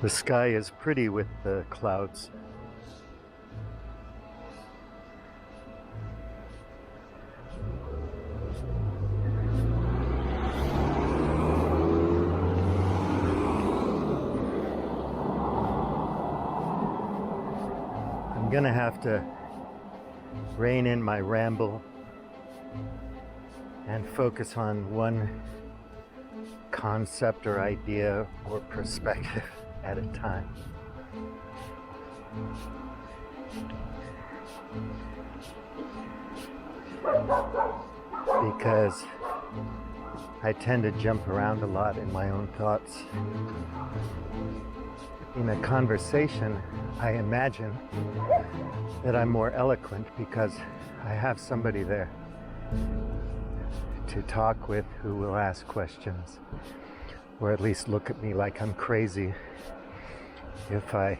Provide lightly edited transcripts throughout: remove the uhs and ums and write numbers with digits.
The sky is pretty with the clouds. I'm gonna have to rein in my ramble and focus on one concept or idea or perspective at a time. Because I tend to jump around a lot in my own thoughts. In a conversation, I imagine that I'm more eloquent because I have somebody there to talk with who will ask questions, or at least look at me like I'm crazy if I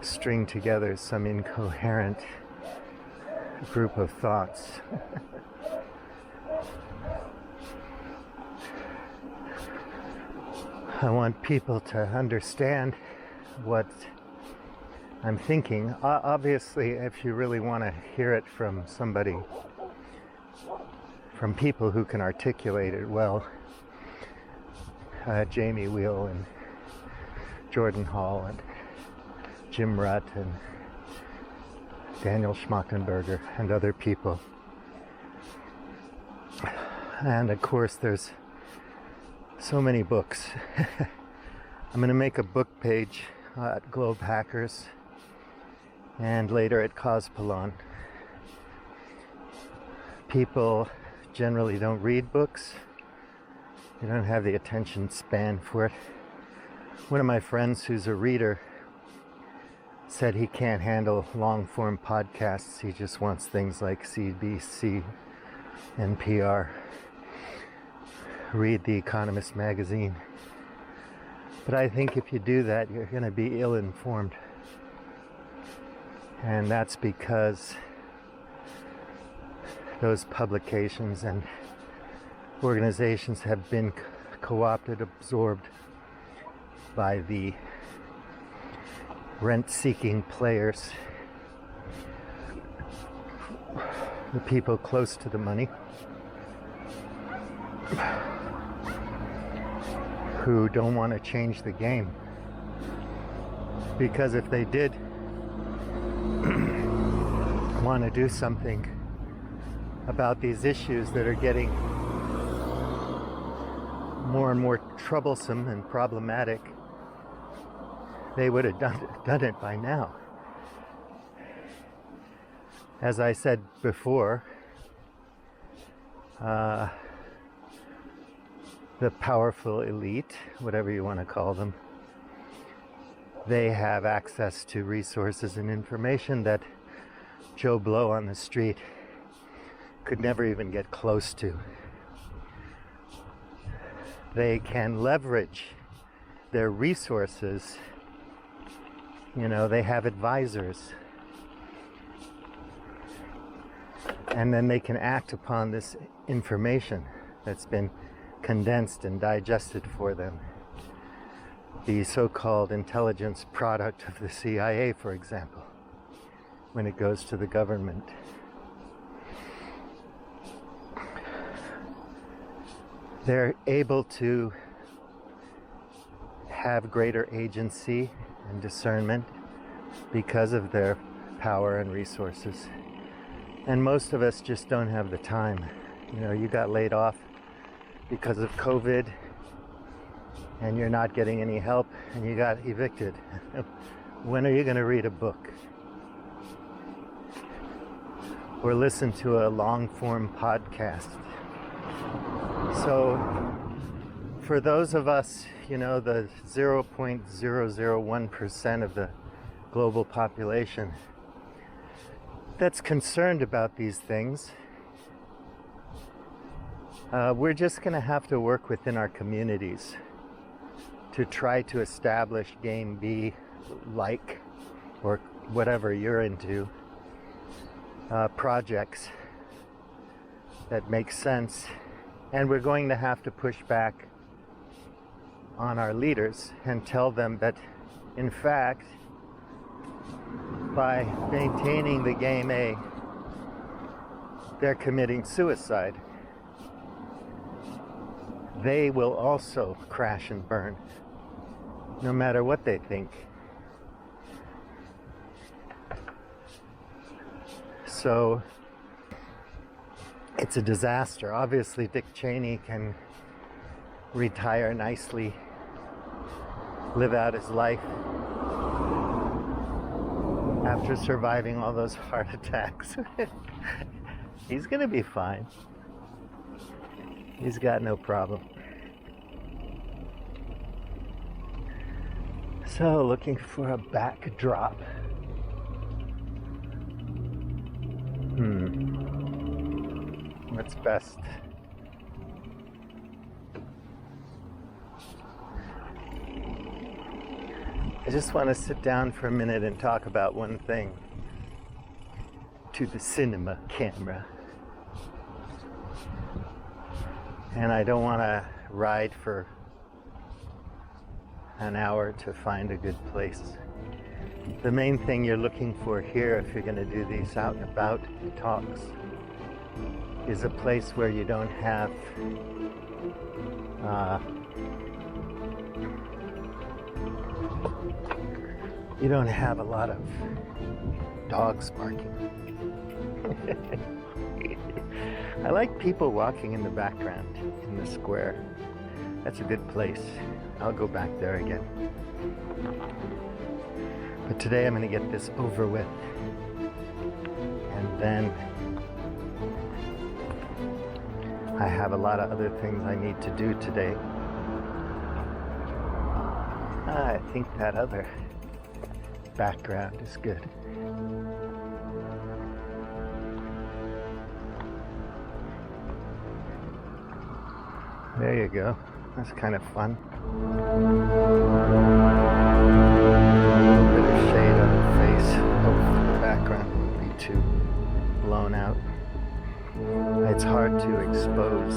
string together some incoherent group of thoughts. I want people to understand what I'm thinking. Obviously, if you really want to hear it from somebody, from people who can articulate it well, Jamie Wheel and Jordan Hall and Jim Rutt and Daniel Schmachtenberger and other people. And of course there's so many books. I'm going to make a book page at Globe Hackers and later at Cospelon. People generally don't read books. They don't have the attention span for it. One of my friends who's a reader said he can't handle long-form podcasts. He just wants things like CBC, NPR, read The Economist magazine. But I think if you do that, you're going to be ill-informed. And that's because those publications and organizations have been co-opted, absorbed by the rent-seeking players, the people close to the money, who don't want to change the game. Because if they did want to do something about these issues that are getting more and more troublesome and problematic, they would have done it by now. As I said before, the powerful elite, whatever you want to call them, they have access to resources and information that Joe Blow on the street could never even get close to. They can leverage their resources. You know, they have advisors. And then they can act upon this information that's been condensed and digested for them. The so-called intelligence product of the CIA, for example, when it goes to the government. They're able to have greater agency and discernment because of their power and resources. And most of us just don't have the time. You know, you got laid off because of COVID and you're not getting any help and you got evicted. When are you going to read a book? Or listen to a long-form podcast? So for those of us, you know, the 0.001% of the global population that's concerned about these things, we're just going to have to work within our communities to try to establish Game B, like, or whatever you're into, projects that make sense. And we're going to have to push back on our leaders and tell them that, in fact, by maintaining the game A, they're committing suicide. They will also crash and burn, no matter what they think. So it's a disaster. Obviously, Dick Cheney can retire nicely, live out his life after surviving all those heart attacks. He's gonna be fine. He's got no problem. So, looking for a backdrop. What's best? I just want to sit down for a minute and talk about one thing to the cinema camera. And I don't want to ride for an hour to find a good place. The main thing you're looking for here, if you're going to do these out and about talks, is a place where you don't have a lot of dogs barking. I like people walking in the background in the square. That's a good place. I'll go back there again. But today I'm going to get this over with. And then I have a lot of other things I need to do today. I think that other background is good. There you go. That's kind of fun. A little bit of shade on the face. Hopefully the background won't be too blown out. It's hard to expose